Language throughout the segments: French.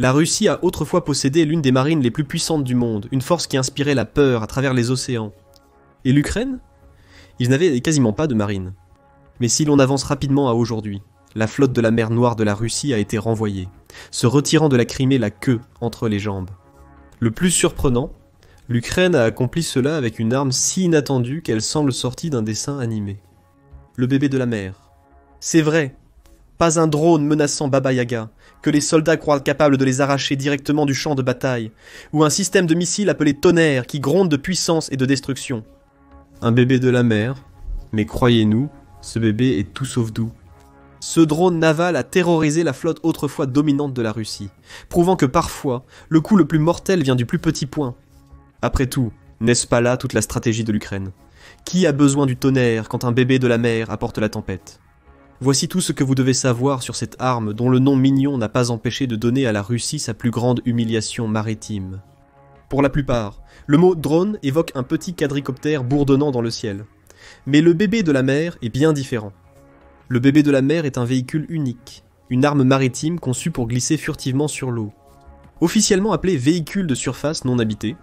La Russie a autrefois possédé l'une des marines les plus puissantes du monde, une force qui inspirait la peur à travers les océans. Et l'Ukraine? Ils n'avaient quasiment pas de marine. Mais si l'on avance rapidement à aujourd'hui, la flotte de la mer Noire de la Russie a été renvoyée, se retirant de la Crimée la queue entre les jambes. Le plus surprenant, l'Ukraine a accompli cela avec une arme si inattendue qu'elle semble sortie d'un dessin animé. Le bébé de la mer. C'est vrai, pas un drone menaçant Baba Yaga, que les soldats croient capables de les arracher directement du champ de bataille, ou un système de missiles appelé Tonnerre qui gronde de puissance et de destruction. Un bébé de la mer, mais croyez-nous, ce bébé est tout sauf doux. Ce drone naval a terrorisé la flotte autrefois dominante de la Russie, prouvant que parfois, le coup le plus mortel vient du plus petit point. Après tout, n'est-ce pas là toute la stratégie de l'Ukraine? Qui a besoin du tonnerre quand un bébé de la mer apporte la tempête? Voici tout ce que vous devez savoir sur cette arme dont le nom mignon n'a pas empêché de donner à la Russie sa plus grande humiliation maritime. Pour la plupart, le mot drone évoque un petit quadricoptère bourdonnant dans le ciel. Mais le bébé de la mer est bien différent. Le bébé de la mer est un véhicule unique, une arme maritime conçue pour glisser furtivement sur l'eau. Officiellement appelé véhicule de surface non habité,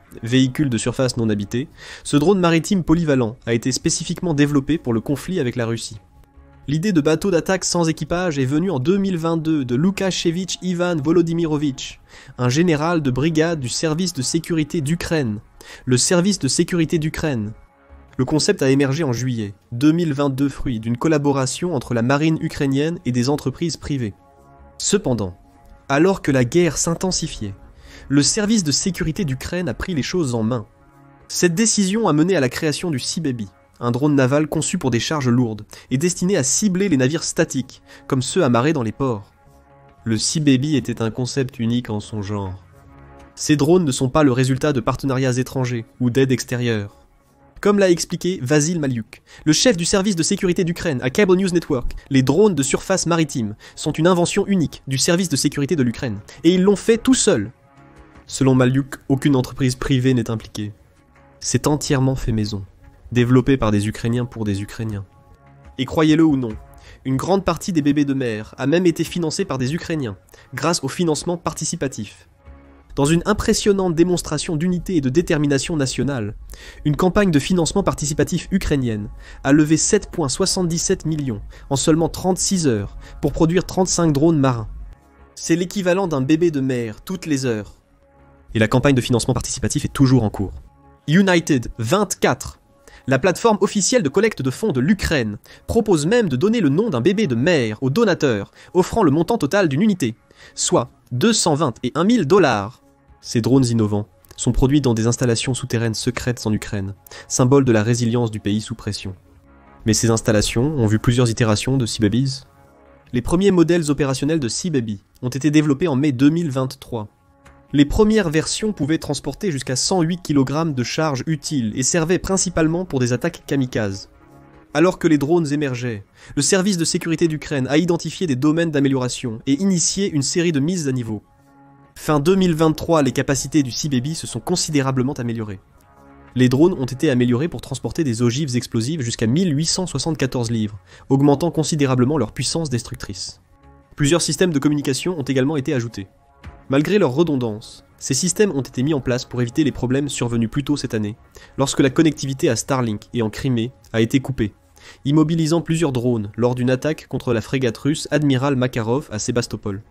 ce drone maritime polyvalent a été spécifiquement développé pour le conflit avec la Russie. L'idée de bateau d'attaque sans équipage est venue en 2022 de Loukachevitch Ivan Volodymyrovitch, un général de brigade du service de sécurité d'Ukraine. Le service de sécurité d'Ukraine. Le concept a émergé en juillet 2022, fruit d'une collaboration entre la marine ukrainienne et des entreprises privées. Cependant, alors que la guerre s'intensifiait, le service de sécurité d'Ukraine a pris les choses en main. Cette décision a mené à la création du Sea Baby, un drone naval conçu pour des charges lourdes et destiné à cibler les navires statiques, comme ceux amarrés dans les ports. Le Sea Baby était un concept unique en son genre. Ces drones ne sont pas le résultat de partenariats étrangers ou d'aides extérieures. Comme l'a expliqué Vasil Maliuk, le chef du service de sécurité d'Ukraine à Cable News Network, les drones de surface maritime sont une invention unique du service de sécurité de l'Ukraine, et ils l'ont fait tout seuls. Selon Maliuk, aucune entreprise privée n'est impliquée. C'est entièrement fait maison, développé par des Ukrainiens pour des Ukrainiens. Et croyez-le ou non, une grande partie des bébés de mer a même été financée par des Ukrainiens, grâce au financement participatif. Dans une impressionnante démonstration d'unité et de détermination nationale, une campagne de financement participatif ukrainienne a levé 7,77 millions en seulement 36 heures pour produire 35 drones marins. C'est l'équivalent d'un bébé de mer toutes les heures. Et la campagne de financement participatif est toujours en cours. United 24, la plateforme officielle de collecte de fonds de l'Ukraine, propose même de donner le nom d'un bébé de mer aux donateurs, offrant le montant total d'une unité, soit 220 et 1 000 $. Ces drones innovants sont produits dans des installations souterraines secrètes en Ukraine, symbole de la résilience du pays sous pression. Mais ces installations ont vu plusieurs itérations de Sea Babies. Les premiers modèles opérationnels de Sea Baby ont été développés en mai 2023. Les premières versions pouvaient transporter jusqu'à 108 kg de charge utile et servaient principalement pour des attaques kamikazes. Alors que les drones émergeaient, le service de sécurité d'Ukraine a identifié des domaines d'amélioration et initié une série de mises à niveau. Fin 2023, les capacités du Sea Baby se sont considérablement améliorées. Les drones ont été améliorés pour transporter des ogives explosives jusqu'à 1874 livres, augmentant considérablement leur puissance destructrice. Plusieurs systèmes de communication ont également été ajoutés. Malgré leur redondance, ces systèmes ont été mis en place pour éviter les problèmes survenus plus tôt cette année, lorsque la connectivité à Starlink et en Crimée a été coupée, immobilisant plusieurs drones lors d'une attaque contre la frégate russe Admiral Makarov à Sébastopol.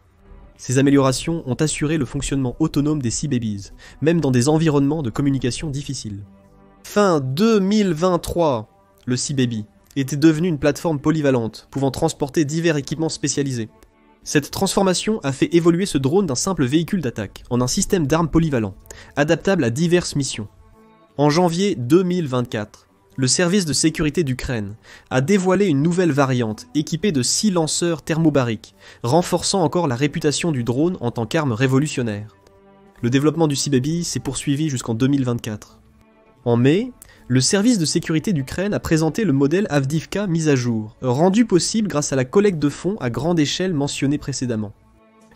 Ces améliorations ont assuré le fonctionnement autonome des Sea Babies, même dans des environnements de communication difficiles. Fin 2023, le Sea Baby était devenu une plateforme polyvalente, pouvant transporter divers équipements spécialisés. Cette transformation a fait évoluer ce drone d'un simple véhicule d'attaque en un système d'armes polyvalent, adaptable à diverses missions. En janvier 2024, le service de sécurité d'Ukraine a dévoilé une nouvelle variante équipée de 6 lanceurs thermobariques, renforçant encore la réputation du drone en tant qu'arme révolutionnaire. Le développement du Sea Baby s'est poursuivi jusqu'en 2024. En mai, le service de sécurité d'Ukraine a présenté le modèle Avdiivka mis à jour, rendu possible grâce à la collecte de fonds à grande échelle mentionnée précédemment.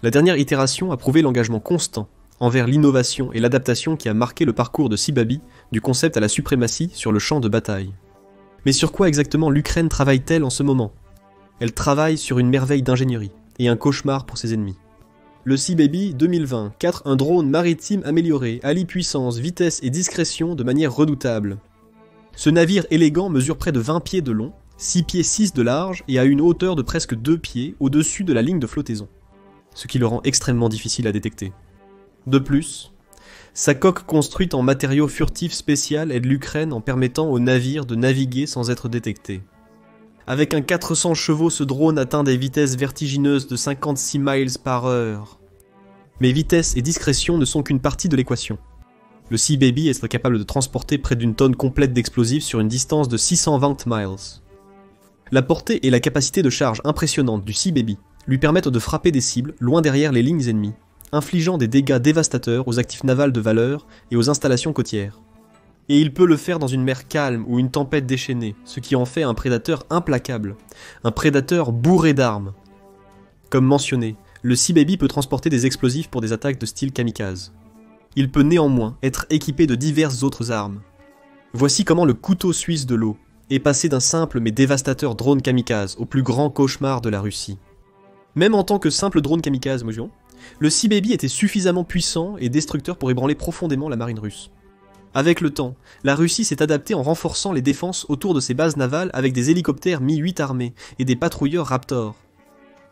La dernière itération a prouvé l'engagement constant envers l'innovation et l'adaptation qui a marqué le parcours de Sea Baby du concept à la suprématie sur le champ de bataille. Mais sur quoi exactement l'Ukraine travaille-t-elle en ce moment? Elle travaille sur une merveille d'ingénierie et un cauchemar pour ses ennemis. Le Sea Baby 2020, 4. Un drone maritime amélioré, allie puissance, vitesse et discrétion de manière redoutable. Ce navire élégant mesure près de 20 pieds de long, 6 pieds 6 de large et a une hauteur de presque 2 pieds au-dessus de la ligne de flottaison, ce qui le rend extrêmement difficile à détecter. De plus, sa coque construite en matériaux furtifs spécial aide l'Ukraine en permettant aux navires de naviguer sans être détectés. Avec un 400 chevaux, ce drone atteint des vitesses vertigineuses de 56 miles par heure. Mais vitesse et discrétion ne sont qu'une partie de l'équation. Le Sea Baby est capable de transporter près d'une tonne complète d'explosifs sur une distance de 620 miles. La portée et la capacité de charge impressionnante du Sea Baby lui permettent de frapper des cibles loin derrière les lignes ennemies, infligeant des dégâts dévastateurs aux actifs navals de valeur et aux installations côtières. Et il peut le faire dans une mer calme ou une tempête déchaînée, ce qui en fait un prédateur implacable, un prédateur bourré d'armes. Comme mentionné, le Sea Baby peut transporter des explosifs pour des attaques de style kamikaze. Il peut néanmoins être équipé de diverses autres armes. Voici comment le couteau suisse de l'eau est passé d'un simple mais dévastateur drone kamikaze au plus grand cauchemar de la Russie. Même en tant que simple drone kamikaze, le Sea Baby était suffisamment puissant et destructeur pour ébranler profondément la marine russe. Avec le temps, la Russie s'est adaptée en renforçant les défenses autour de ses bases navales avec des hélicoptères Mi-8 armés et des patrouilleurs Raptor.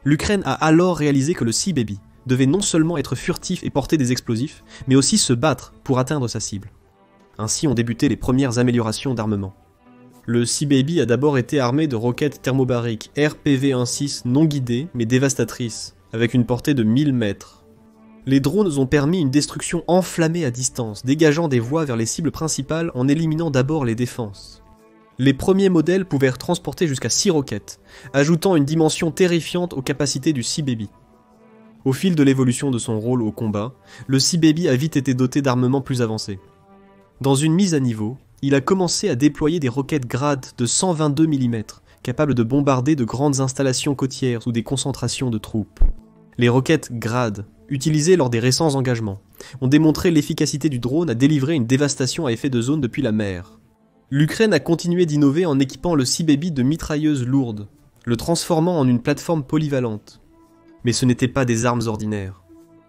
L'Ukraine a alors réalisé que le Sea Baby devait non seulement être furtif et porter des explosifs, mais aussi se battre pour atteindre sa cible. Ainsi ont débuté les premières améliorations d'armement. Le Sea Baby a d'abord été armé de roquettes thermobariques RPG-16 non guidées mais dévastatrices, avec une portée de 1000 mètres. Les drones ont permis une destruction enflammée à distance, dégageant des voies vers les cibles principales en éliminant d'abord les défenses. Les premiers modèles pouvaient transporter jusqu'à 6 roquettes, ajoutant une dimension terrifiante aux capacités du Sea Baby. Au fil de l'évolution de son rôle au combat, le Sea Baby a vite été doté d'armements plus avancés. Dans une mise à niveau, il a commencé à déployer des roquettes Grad de 122 mm, capables de bombarder de grandes installations côtières ou des concentrations de troupes. Les roquettes Grad, utilisées lors des récents engagements, ont démontré l'efficacité du drone à délivrer une dévastation à effet de zone depuis la mer. L'Ukraine a continué d'innover en équipant le Sea Baby de mitrailleuses lourdes, le transformant en une plateforme polyvalente. Mais ce n'étaient pas des armes ordinaires.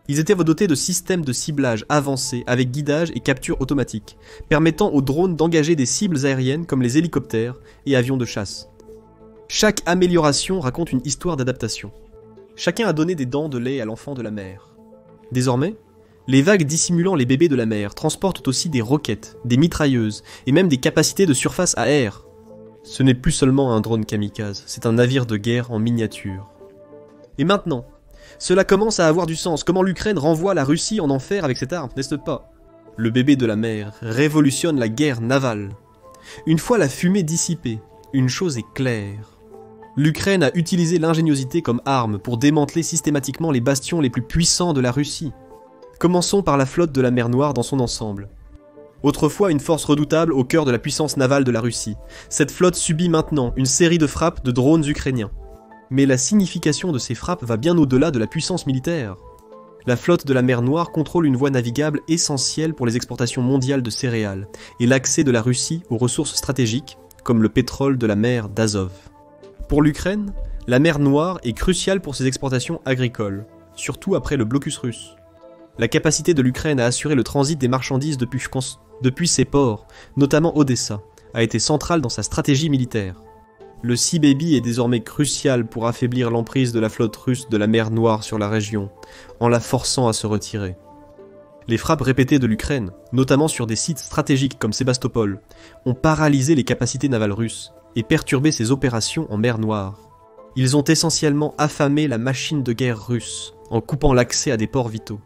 Ils étaient dotés de systèmes de ciblage avancés avec guidage et capture automatique, permettant aux drones d'engager des cibles aériennes comme les hélicoptères et avions de chasse. Chaque amélioration raconte une histoire d'adaptation. Chacun a donné des dents de lait à l'enfant de la mer. Désormais, les vagues dissimulant les bébés de la mer transportent aussi des roquettes, des mitrailleuses et même des capacités de surface à air. Ce n'est plus seulement un drone kamikaze, c'est un navire de guerre en miniature. Et maintenant, cela commence à avoir du sens. Comment l'Ukraine renvoie la Russie en enfer avec cette arme, n'est-ce pas? Le bébé de la mer révolutionne la guerre navale. Une fois la fumée dissipée, une chose est claire. L'Ukraine a utilisé l'ingéniosité comme arme pour démanteler systématiquement les bastions les plus puissants de la Russie. Commençons par la flotte de la mer Noire dans son ensemble. Autrefois une force redoutable au cœur de la puissance navale de la Russie, cette flotte subit maintenant une série de frappes de drones ukrainiens. Mais la signification de ces frappes va bien au-delà de la puissance militaire. La flotte de la mer Noire contrôle une voie navigable essentielle pour les exportations mondiales de céréales et l'accès de la Russie aux ressources stratégiques, comme le pétrole de la mer d'Azov. Pour l'Ukraine, la mer Noire est cruciale pour ses exportations agricoles, surtout après le blocus russe. La capacité de l'Ukraine à assurer le transit des marchandises depuis ses ports, notamment Odessa, a été centrale dans sa stratégie militaire. Le Sea Baby est désormais crucial pour affaiblir l'emprise de la flotte russe de la mer Noire sur la région, en la forçant à se retirer. Les frappes répétées de l'Ukraine, notamment sur des sites stratégiques comme Sébastopol, ont paralysé les capacités navales russes et perturbé ses opérations en mer Noire. Ils ont essentiellement affamé la machine de guerre russe, en coupant l'accès à des ports vitaux.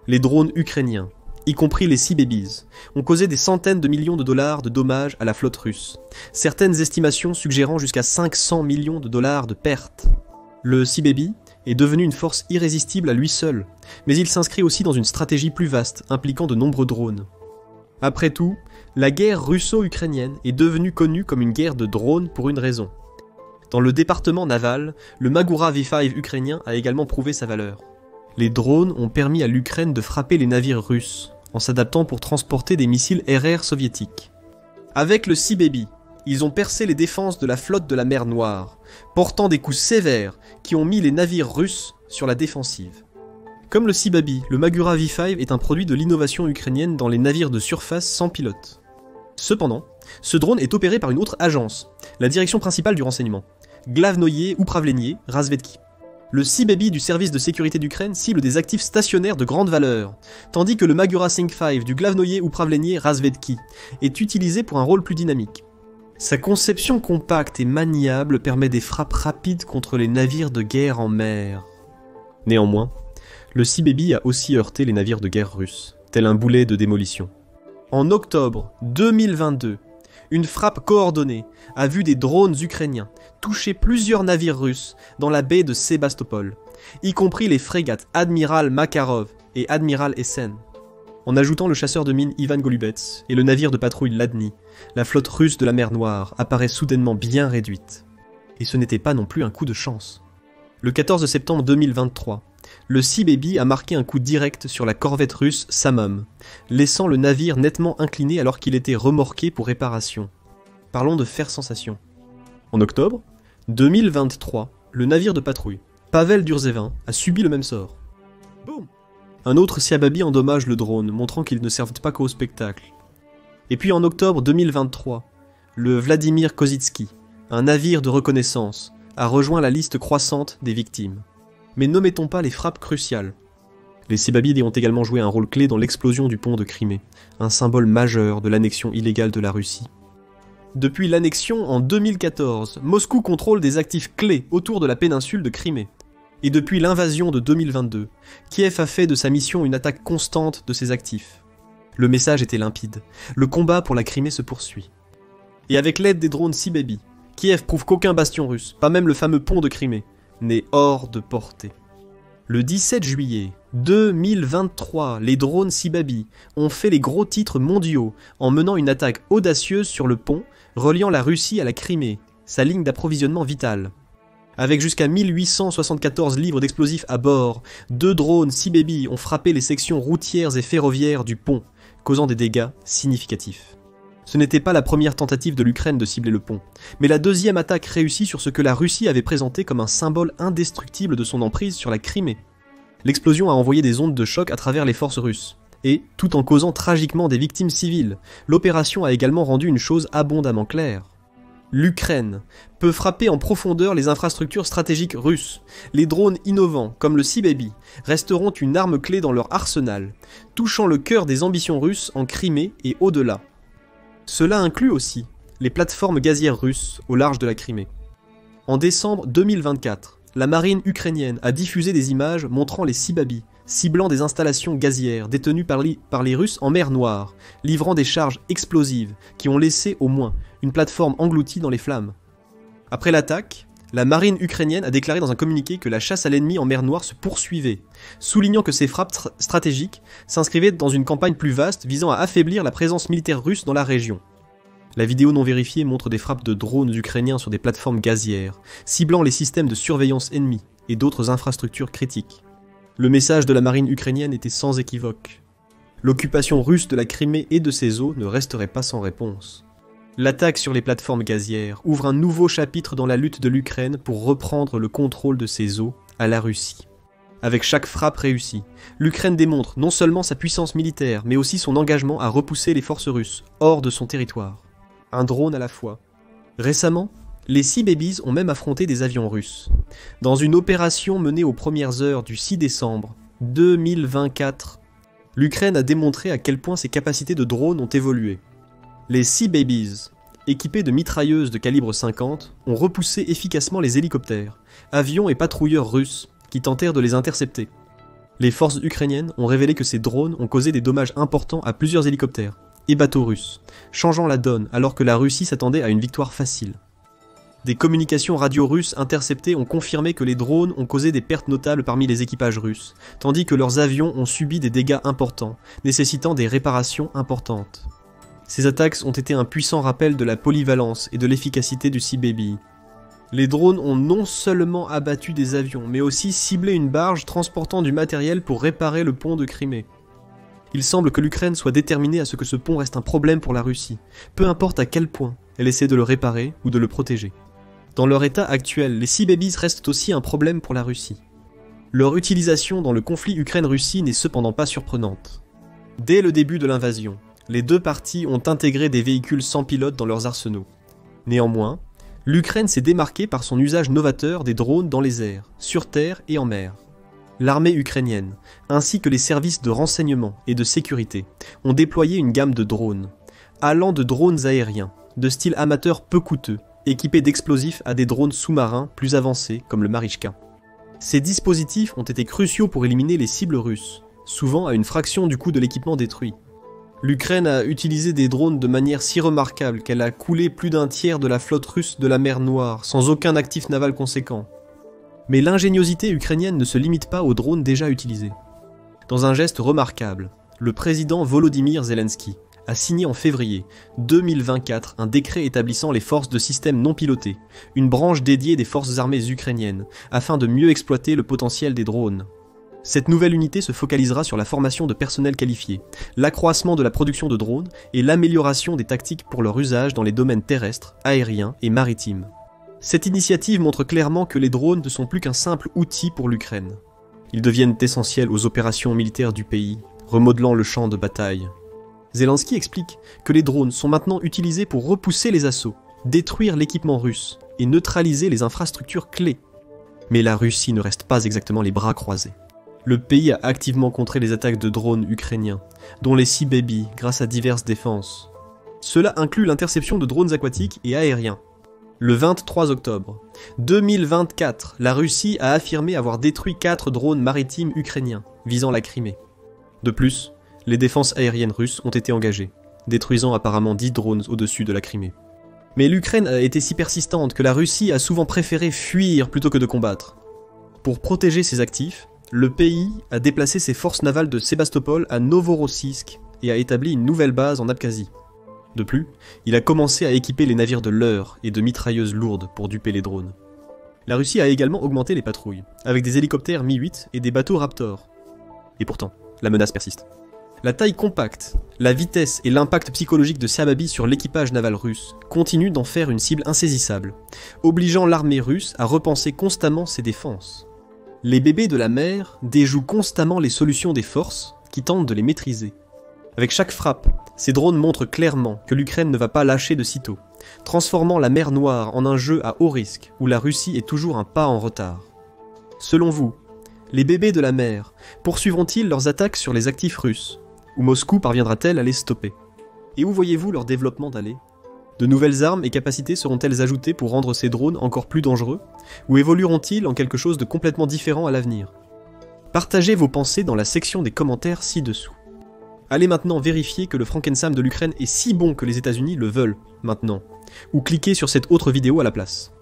Les drones ukrainiens, y compris les Sea Babies, ont causé des centaines de millions de dollars de dommages à la flotte russe, certaines estimations suggérant jusqu'à 500 millions de dollars de pertes. Le Sea Baby est devenu une force irrésistible à lui seul, mais il s'inscrit aussi dans une stratégie plus vaste, impliquant de nombreux drones. Après tout, la guerre russo-ukrainienne est devenue connue comme une guerre de drones pour une raison. Dans le département naval, le Magura V5 ukrainien a également prouvé sa valeur. Les drones ont permis à l'Ukraine de frapper les navires russes, en s'adaptant pour transporter des missiles RR soviétiques. Avec le Sea Baby, ils ont percé les défenses de la flotte de la mer Noire, portant des coups sévères qui ont mis les navires russes sur la défensive. Comme le Sea Baby, le Magura V5 est un produit de l'innovation ukrainienne dans les navires de surface sans pilote. Cependant, ce drone est opéré par une autre agence, la direction principale du renseignement, Glavnoye Upravlenie Razvedki. Le Sea Baby du service de sécurité d'Ukraine cible des actifs stationnaires de grande valeur, tandis que le Magura Sync 5 du Glavnoye Upravlenie Razvedki est utilisé pour un rôle plus dynamique. Sa conception compacte et maniable permet des frappes rapides contre les navires de guerre en mer. Néanmoins, le Sea Baby a aussi heurté les navires de guerre russes, tel un boulet de démolition. En octobre 2022, une frappe coordonnée a vu des drones ukrainiens toucher plusieurs navires russes dans la baie de Sébastopol, y compris les frégates Admiral Makarov et Admiral Essen. En ajoutant le chasseur de mines Ivan Golubets et le navire de patrouille Ladny, la flotte russe de la mer Noire apparaît soudainement bien réduite. Et ce n'était pas non plus un coup de chance. Le 14 septembre 2023, le Sea Baby a marqué un coup direct sur la corvette russe Samum, laissant le navire nettement incliné alors qu'il était remorqué pour réparation. Parlons de faire sensation. En octobre 2023, le navire de patrouille, Pavel Durzevin, a subi le même sort. Boum! Un autre Sea Baby endommage le drone, montrant qu'ils ne servent pas qu'au spectacle. Et puis en octobre 2023, le Vladimir Kozitsky, un navire de reconnaissance, a rejoint la liste croissante des victimes. Mais n'omettons pas les frappes cruciales. Les Sea Baby ont également joué un rôle clé dans l'explosion du pont de Crimée, un symbole majeur de l'annexion illégale de la Russie. Depuis l'annexion en 2014, Moscou contrôle des actifs clés autour de la péninsule de Crimée. Et depuis l'invasion de 2022, Kiev a fait de sa mission une attaque constante de ses actifs. Le message était limpide, le combat pour la Crimée se poursuit. Et avec l'aide des drones Sea Baby, Kiev prouve qu'aucun bastion russe, pas même le fameux pont de Crimée, n'est hors de portée. Le 17 juillet 2023, les drones Sea Baby ont fait les gros titres mondiaux en menant une attaque audacieuse sur le pont reliant la Russie à la Crimée, sa ligne d'approvisionnement vitale. Avec jusqu'à 1874 livres d'explosifs à bord, 2 drones Sea Baby ont frappé les sections routières et ferroviaires du pont, causant des dégâts significatifs. Ce n'était pas la première tentative de l'Ukraine de cibler le pont, mais la deuxième attaque réussie sur ce que la Russie avait présenté comme un symbole indestructible de son emprise sur la Crimée. L'explosion a envoyé des ondes de choc à travers les forces russes, et, tout en causant tragiquement des victimes civiles, l'opération a également rendu une chose abondamment claire. L'Ukraine peut frapper en profondeur les infrastructures stratégiques russes. Les drones innovants, comme le Sea Baby, resteront une arme clé dans leur arsenal, touchant le cœur des ambitions russes en Crimée et au-delà. Cela inclut aussi les plateformes gazières russes au large de la Crimée. En décembre 2024, la marine ukrainienne a diffusé des images montrant les Sea Baby ciblant des installations gazières détenues par les Russes en mer Noire, livrant des charges explosives qui ont laissé au moins une plateforme engloutie dans les flammes. Après l'attaque, la marine ukrainienne a déclaré dans un communiqué que la chasse à l'ennemi en mer Noire se poursuivait, soulignant que ces frappes stratégiques s'inscrivaient dans une campagne plus vaste visant à affaiblir la présence militaire russe dans la région. La vidéo non vérifiée montre des frappes de drones ukrainiens sur des plateformes gazières, ciblant les systèmes de surveillance ennemis et d'autres infrastructures critiques. Le message de la marine ukrainienne était sans équivoque. L'occupation russe de la Crimée et de ses eaux ne resterait pas sans réponse. L'attaque sur les plateformes gazières ouvre un nouveau chapitre dans la lutte de l'Ukraine pour reprendre le contrôle de ses eaux à la Russie. Avec chaque frappe réussie, l'Ukraine démontre non seulement sa puissance militaire, mais aussi son engagement à repousser les forces russes hors de son territoire. Un drone à la fois. Récemment, les Sea Babies ont même affronté des avions russes. Dans une opération menée aux premières heures du 6 décembre 2024, l'Ukraine a démontré à quel point ses capacités de drone ont évolué. Les Sea Babies, équipés de mitrailleuses de calibre 50, ont repoussé efficacement les hélicoptères, avions et patrouilleurs russes qui tentèrent de les intercepter. Les forces ukrainiennes ont révélé que ces drones ont causé des dommages importants à plusieurs hélicoptères et bateaux russes, changeant la donne alors que la Russie s'attendait à une victoire facile. Des communications radio russes interceptées ont confirmé que les drones ont causé des pertes notables parmi les équipages russes, tandis que leurs avions ont subi des dégâts importants, nécessitant des réparations importantes. Ces attaques ont été un puissant rappel de la polyvalence et de l'efficacité du Sea Baby. Les drones ont non seulement abattu des avions, mais aussi ciblé une barge transportant du matériel pour réparer le pont de Crimée. Il semble que l'Ukraine soit déterminée à ce que ce pont reste un problème pour la Russie, peu importe à quel point elle essaie de le réparer ou de le protéger. Dans leur état actuel, les Sea Babies restent aussi un problème pour la Russie. Leur utilisation dans le conflit Ukraine-Russie n'est cependant pas surprenante. Dès le début de l'invasion, les deux parties ont intégré des véhicules sans pilote dans leurs arsenaux. Néanmoins, l'Ukraine s'est démarquée par son usage novateur des drones dans les airs, sur terre et en mer. L'armée ukrainienne, ainsi que les services de renseignement et de sécurité, ont déployé une gamme de drones, allant de drones aériens, de style amateur peu coûteux, équipés d'explosifs à des drones sous-marins plus avancés comme le Marichka. Ces dispositifs ont été cruciaux pour éliminer les cibles russes, souvent à une fraction du coût de l'équipement détruit. L'Ukraine a utilisé des drones de manière si remarquable qu'elle a coulé plus d'un tiers de la flotte russe de la mer Noire, sans aucun actif naval conséquent. Mais l'ingéniosité ukrainienne ne se limite pas aux drones déjà utilisés. Dans un geste remarquable, le président Volodymyr Zelensky a signé en février 2024 un décret établissant les forces de systèmes non pilotés, une branche dédiée des forces armées ukrainiennes, afin de mieux exploiter le potentiel des drones. Cette nouvelle unité se focalisera sur la formation de personnel qualifié, l'accroissement de la production de drones et l'amélioration des tactiques pour leur usage dans les domaines terrestres, aériens et maritimes. Cette initiative montre clairement que les drones ne sont plus qu'un simple outil pour l'Ukraine. Ils deviennent essentiels aux opérations militaires du pays, remodelant le champ de bataille. Zelensky explique que les drones sont maintenant utilisés pour repousser les assauts, détruire l'équipement russe et neutraliser les infrastructures clés. Mais la Russie ne reste pas exactement les bras croisés. Le pays a activement contré les attaques de drones ukrainiens, dont les Sea Baby grâce à diverses défenses. Cela inclut l'interception de drones aquatiques et aériens. Le 23 octobre 2024, la Russie a affirmé avoir détruit 4 drones maritimes ukrainiens visant la Crimée. De plus, les défenses aériennes russes ont été engagées, détruisant apparemment 10 drones au-dessus de la Crimée. Mais l'Ukraine a été si persistante que la Russie a souvent préféré fuir plutôt que de combattre. Pour protéger ses actifs, le pays a déplacé ses forces navales de Sébastopol à Novorossiysk et a établi une nouvelle base en Abkhazie. De plus, il a commencé à équiper les navires de leurre et de mitrailleuses lourdes pour duper les drones. La Russie a également augmenté les patrouilles, avec des hélicoptères Mi-8 et des bateaux Raptor. Et pourtant, la menace persiste. La taille compacte, la vitesse et l'impact psychologique de Sababi sur l'équipage naval russe continuent d'en faire une cible insaisissable, obligeant l'armée russe à repenser constamment ses défenses. Les bébés de la mer déjouent constamment les solutions des forces qui tentent de les maîtriser. Avec chaque frappe, ces drones montrent clairement que l'Ukraine ne va pas lâcher de sitôt, transformant la mer Noire en un jeu à haut risque où la Russie est toujours un pas en retard. Selon vous, les bébés de la mer poursuivront-ils leurs attaques sur les actifs russes, ou Moscou parviendra-t-elle à les stopper? Et où voyez-vous leur développement d'aller? De nouvelles armes et capacités seront-elles ajoutées pour rendre ces drones encore plus dangereux, ou évolueront-ils en quelque chose de complètement différent à l'avenir? Partagez vos pensées dans la section des commentaires ci-dessous. Allez maintenant vérifier que le Frankensam de l'Ukraine est si bon que les États-Unis le veulent maintenant, ou cliquez sur cette autre vidéo à la place.